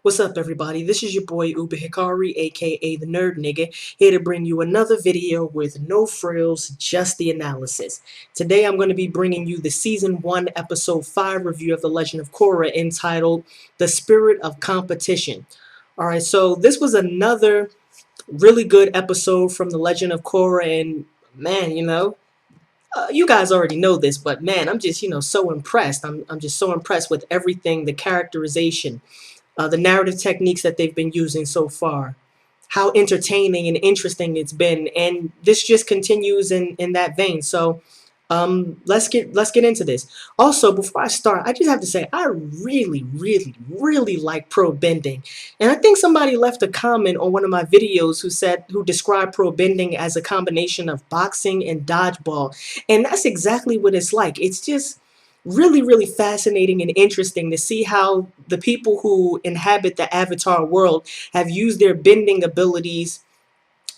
What's up, everybody? This is your boy Uber Hikari, aka the Nerd Nigga, here to bring you another video with no frills, just the analysis. Today, I'm going to be bringing you the Season 1, Episode 5 review of The Legend of Korra entitled The Spirit of Competition. Alright, so this was another really good episode from The Legend of Korra, and man, you guys already know this, but man, I'm just, so impressed. I'm just so impressed with everything, the characterization, the narrative techniques that they've been using so far, how entertaining and interesting it's been, and this just continues in that vein. So let's get into this. Also, before I start, I just have to say I really like pro bending, and I think somebody left a comment on one of my videos who described pro bending as a combination of boxing and dodgeball, and that's exactly what it's like. It's just really fascinating and interesting to see how the people who inhabit the Avatar world have used their bending abilities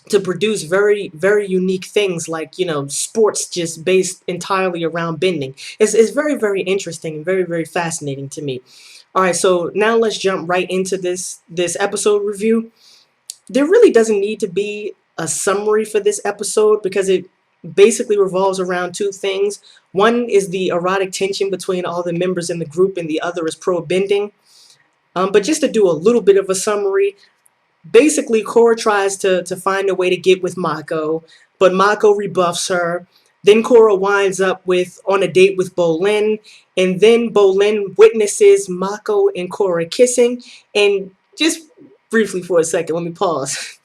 to produce very unique things, like sports just based entirely around bending. It's very interesting and very fascinating to me. All right, so now let's jump right into this episode review. There really doesn't need to be a summary for this episode because it basically revolves around two things. One is the erotic tension between all the members in the group, and the other is pro bending. But just to do a little bit of a summary, basically Korra tries to find a way to get with Mako, but Mako rebuffs her. Then Korra winds up with on a date with Bolin, and then Bolin witnesses Mako and Korra kissing. And just briefly for a second, let me pause.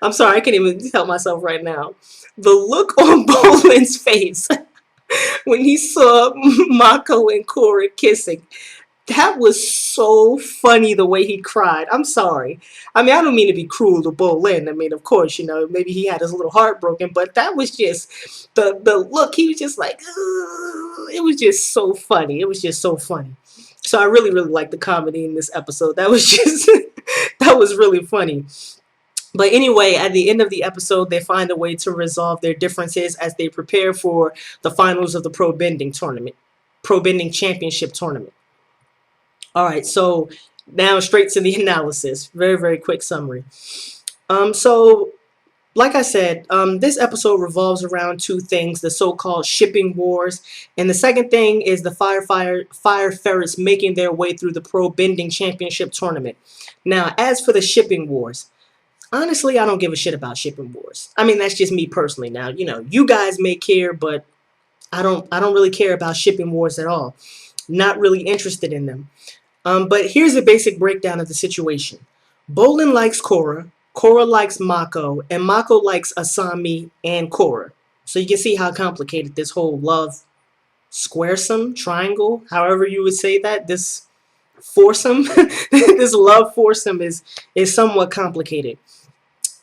I'm sorry, I can't even help myself right now. The look on Bolin's face when he saw Mako and Korra kissing, that was so funny the way he cried. I'm sorry. I mean, I don't mean to be cruel to Bolin. I mean, of course, maybe he had his little heart broken, but that was just the look. He was just like, "Ugh." It was just so funny. It was just so funny. So I really like the comedy in this episode. That was just that was really funny. But anyway, at the end of the episode, they find a way to resolve their differences as they prepare for the finals of the Pro Bending tournament, Pro Bending Championship tournament. All right, so now straight to the analysis. Very quick summary. So like I said, this episode revolves around two things: the so-called shipping wars, and the second thing is the fire ferrets making their way through the Pro Bending Championship tournament. Now, as for the shipping wars, honestly, I don't give a shit about shipping wars. I mean, that's just me personally. Now, you guys may care, but I don't really care about shipping wars at all. Not really interested in them. But here's a basic breakdown of the situation. Bolin likes Korra, Korra likes Mako, and Mako likes Asami and Korra. So you can see how complicated this whole love squaresome triangle, however you would say that, this foursome, this love foursome is somewhat complicated.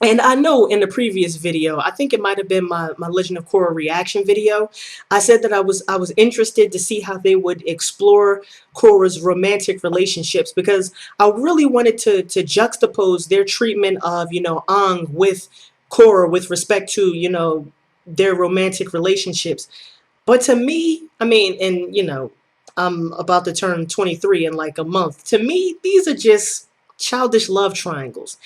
And I know in the previous video, I think it might have been my Legend of Korra reaction video, I said that I was interested to see how they would explore Korra's romantic relationships, because I really wanted to juxtapose their treatment of, Aang with Korra with respect to, their romantic relationships. But to me, I mean, and I'm about to turn 23 in like a month. To me, these are just childish love triangles.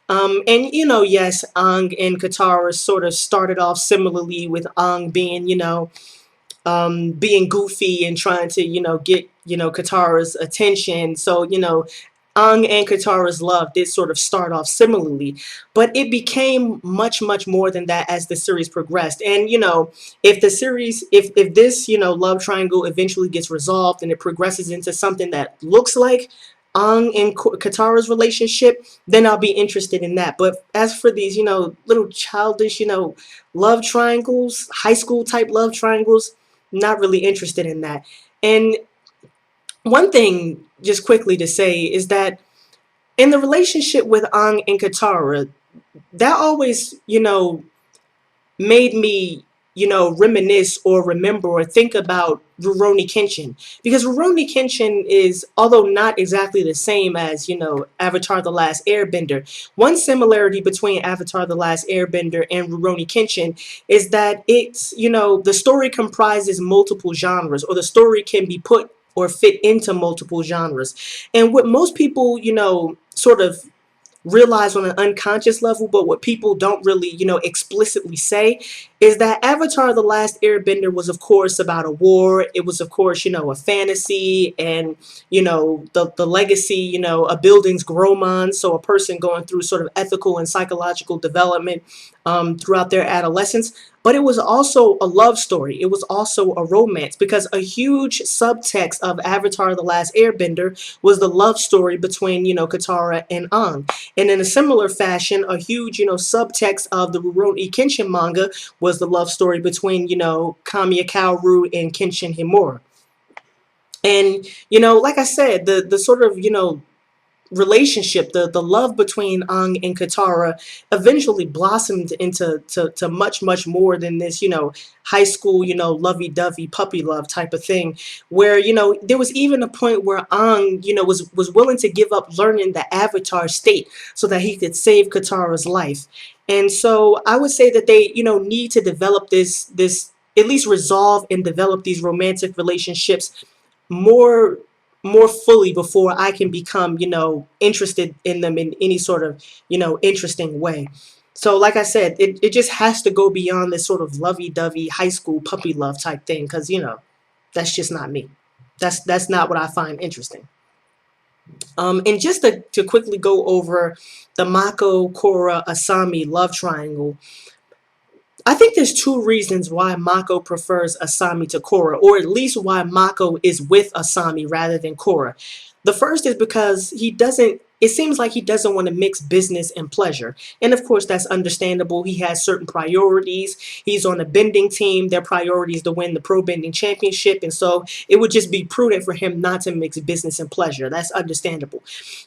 And yes, Aang and Katara sort of started off similarly, with Aang being, being goofy and trying to, get, Katara's attention. So, Aang and Katara's love did sort of start off similarly, but it became much more than that as the series progressed. And if the series, if this love triangle eventually gets resolved and it progresses into something that looks like Aang and Katara's relationship, then I'll be interested in that. But as for these, little childish, love triangles, high school type love triangles, not really interested in that. And one thing, just quickly to say, is that in the relationship with Aang and Katara, that always, made me, reminisce or remember or think about Rurouni Kenshin. Because Rurouni Kenshin is, although not exactly the same as, Avatar The Last Airbender, one similarity between Avatar The Last Airbender and Rurouni Kenshin is that it's, the story comprises multiple genres, or the story can be put or fit into multiple genres. And what most people, sort of realize on an unconscious level, but what people don't really, explicitly say is that Avatar: The Last Airbender was, of course, about a war. It was, of course, a fantasy and, the legacy, a building's gromon, so a person going through sort of ethical and psychological development throughout their adolescence. But it was also a love story. It was also a romance because a huge subtext of Avatar: The Last Airbender was the love story between, Katara and Aang. And in a similar fashion, a huge, subtext of the Rurouni Kenshin manga was the love story between, Kamiya Kaoru and Kenshin Himura. And, like I said, the sort of, relationship, the love between Aang and Katara eventually blossomed into to much, much more than this, high school, lovey-dovey puppy love type of thing, where, there was even a point where Aang, was willing to give up learning the Avatar state so that he could save Katara's life. And so I would say that they, need to develop this at least resolve and develop these romantic relationships more more fully before I can become, interested in them in any sort of, interesting way. So like I said, it just has to go beyond this sort of lovey-dovey high school puppy love type thing because, that's just not me. That's not what I find interesting. And just to quickly go over the Mako, Korra, Asami love triangle, I think there's two reasons why Mako prefers Asami to Korra, or at least why Mako is with Asami rather than Korra. The first is because it seems like he doesn't want to mix business and pleasure. And of course, that's understandable. He has certain priorities. He's on a bending team. Their priority is to win the pro bending championship. And so it would just be prudent for him not to mix business and pleasure. That's understandable.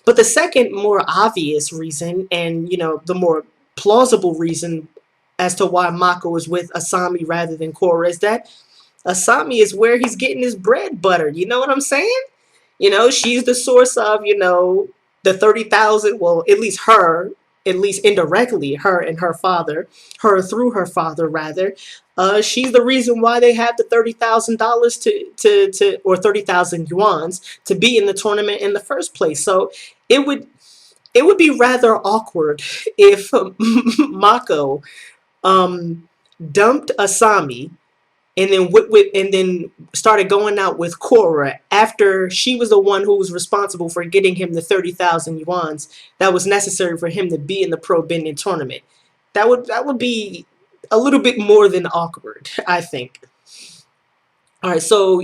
But the second, more obvious reason, and, the more plausible reason as to why Mako is with Asami rather than Korra is that Asami is where he's getting his bread buttered. You know what I'm saying? She's the source of, the 30,000, well, at least her, at least indirectly, her and her father, her through her father, rather. She's the reason why they have the $30,000 or 30,000 yuans to be in the tournament in the first place. So it would, it would be rather awkward if Mako um, dumped Asami and then and then started going out with Korra after she was the one who was responsible for getting him the 30,000 yuans that was necessary for him to be in the pro bending tournament. That would be a little bit more than awkward, I think. All right, so,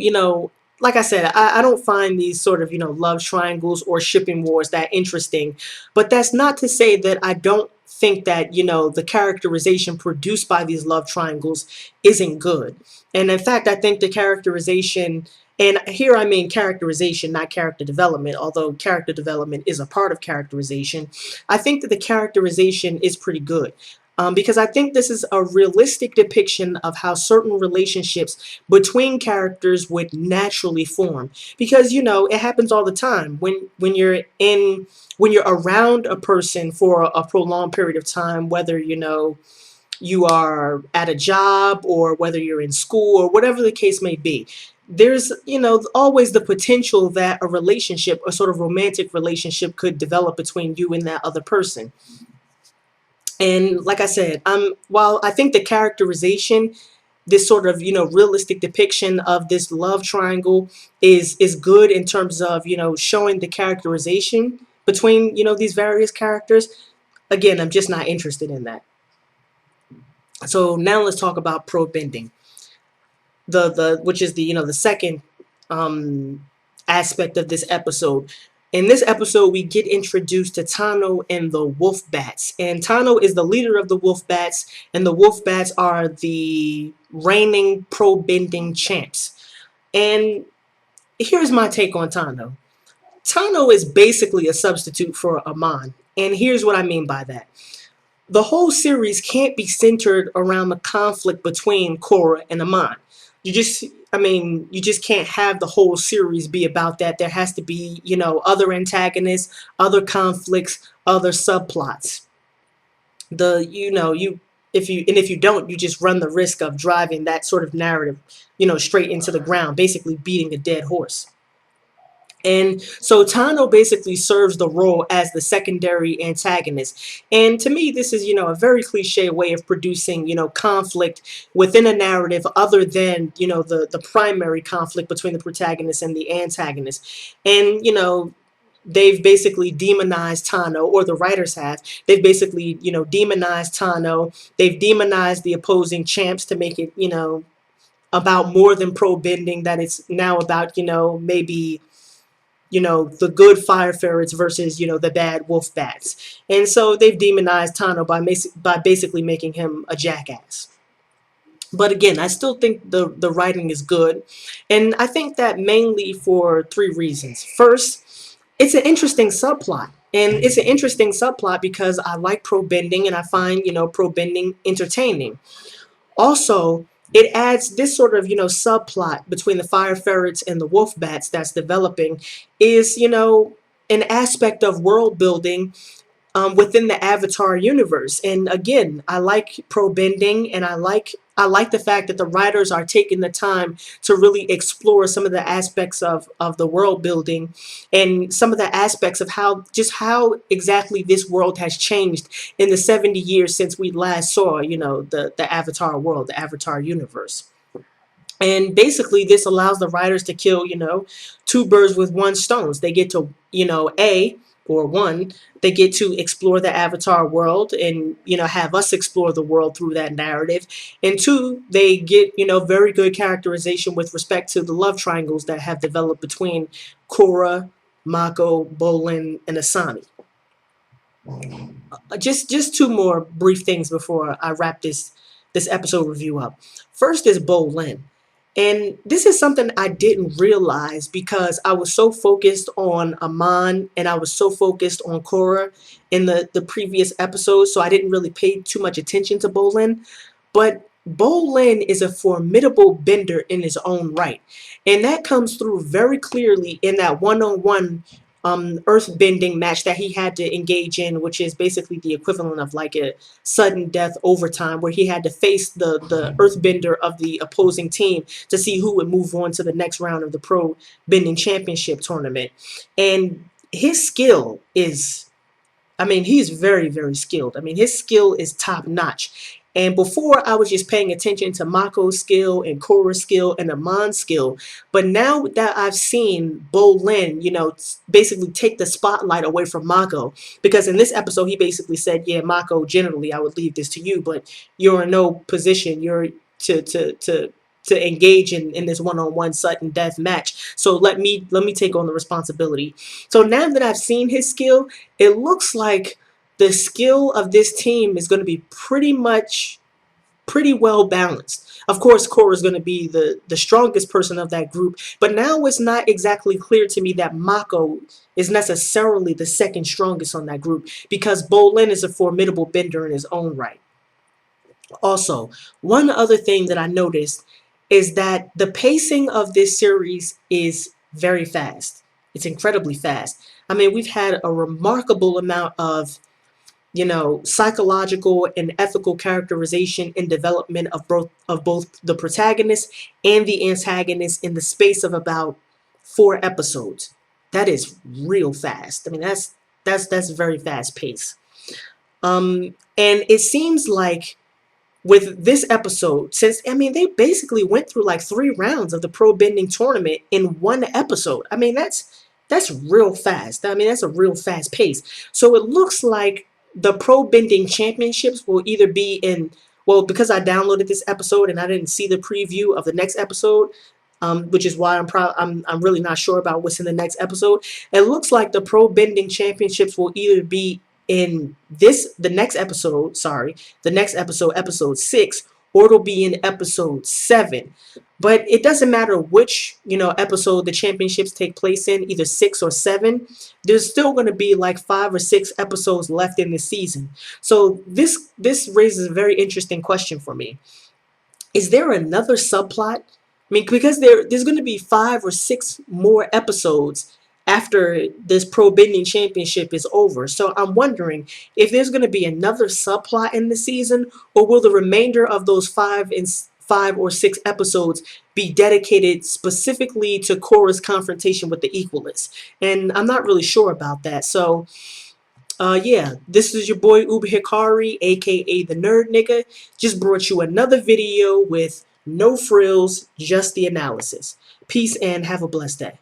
like I said, I don't find these sort of, love triangles or shipping wars that interesting. But that's not to say that I don't think that, the characterization produced by these love triangles isn't good. And in fact, I think the characterization, and here I mean characterization, not character development, although character development is a part of characterization. I think that the characterization is pretty good. Because I think this is a realistic depiction of how certain relationships between characters would naturally form. Because it happens all the time when you're around a person for a prolonged period of time, whether you are at a job or whether you're in school or whatever the case may be. There's always the potential that a relationship, a sort of romantic relationship, could develop between you and that other person. And like I said, while I think the characterization, this sort of realistic depiction of this love triangle is good in terms of showing the characterization between these various characters. Again, I'm just not interested in that. So now let's talk about pro bending, the which is the the second um, aspect of this episode. In this episode, we get introduced to Tano and the Wolf Bats. And Tano is the leader of the Wolf Bats, and the Wolf Bats are the reigning pro bending champs. And here's my take on Tano. Tano is basically a substitute for Amon. And here's what I mean by that. The whole series can't be centered around the conflict between Korra and Amon. You just can't have the whole series be about that. There has to be, other antagonists, other conflicts, other subplots. The, you if you don't, you just run the risk of driving that sort of narrative, straight into the ground, basically beating a dead horse. And so Tano basically serves the role as the secondary antagonist. And to me, this is, a very cliche way of producing, conflict within a narrative other than, the primary conflict between the protagonist and the antagonist. And, they've basically demonized Tano, or the writers have. They've basically, demonized Tano. They've demonized the opposing champs to make it, about more than pro bending, that it's now about, maybe the good fire ferrets versus, the bad wolf bats. And so they've demonized Tano by basically making him a jackass. But again, I still think the writing is good. And I think that mainly for three reasons. First, it's an interesting subplot. And it's an interesting subplot because I like pro bending and I find, pro bending entertaining. Also, it adds this sort of, subplot between the fire ferrets and the wolf bats that's developing is, an aspect of world building within the Avatar universe. And again, I like pro bending, and I like the fact that the writers are taking the time to really explore some of the aspects of the world building and some of the aspects of how exactly this world has changed in the 70 years since we last saw, the Avatar world, the Avatar universe. And basically, this allows the writers to kill, two birds with one stones. They get to, they get to explore the Avatar world and, have us explore the world through that narrative. And two, they get, very good characterization with respect to the love triangles that have developed between Korra, Mako, Bolin, and Asami. Just two more brief things before I wrap this episode review up. First is Bolin. And this is something I didn't realize because I was so focused on Amon and I was so focused on Korra in the previous episodes, so I didn't really pay too much attention to Bolin. But Bolin is a formidable bender in his own right. And that comes through very clearly in that one-on-one earth bending match that he had to engage in, which is basically the equivalent of like a sudden death overtime, where he had to face the earthbender of the opposing team to see who would move on to the next round of the pro bending championship tournament. And his skill is, I mean, he's very, very skilled. I mean, his skill is top notch. And before, I was just paying attention to Mako's skill and Korra's skill and Amon's skill. But now that I've seen Bolin, basically take the spotlight away from Mako, because in this episode, he basically said, yeah, Mako, generally, I would leave this to you, but you're in no position. You're to engage in this one-on-one sudden death match. So let me take on the responsibility. So now that I've seen his skill, it looks like the skill of this team is going to be pretty well balanced. Of course, Korra is going to be the strongest person of that group, but now it's not exactly clear to me that Mako is necessarily the second strongest on that group, because Bolin is a formidable bender in his own right. Also, one other thing that I noticed is that the pacing of this series is very fast. It's incredibly fast. I mean, we've had a remarkable amount of, psychological and ethical characterization and development of both the protagonist and the antagonist in the space of about 4 episodes. That is real fast. I mean, that's very fast pace. And it seems like with this episode, since I mean they basically went through like 3 rounds of the pro bending tournament in one episode. I mean that's real fast. I mean that's a real fast pace. So it looks like the pro bending championships will either be in, well, because I downloaded this episode and I didn't see the preview of the next episode, which is why I'm really not sure about what's in the next episode. It looks like the pro bending championships will either be in the next episode, sorry, the next episode, episode 6, or it'll be in episode 7. But it doesn't matter which, episode the championships take place in, either 6 or 7. There's still going to be like 5 or 6 episodes left in the season. So this raises a very interesting question for me. Is there another subplot? I mean, because there's going to be 5 or 6 more episodes after this pro bending championship is over. So I'm wondering if there's going to be another subplot in the season, or will the remainder of those 5 or 6 episodes be dedicated specifically to Korra's confrontation with the Equalists. And I'm not really sure about that. So yeah, this is your boy Uber Hikari, aka the Nerd Nigga. Just brought you another video with no frills, just the analysis. Peace and have a blessed day.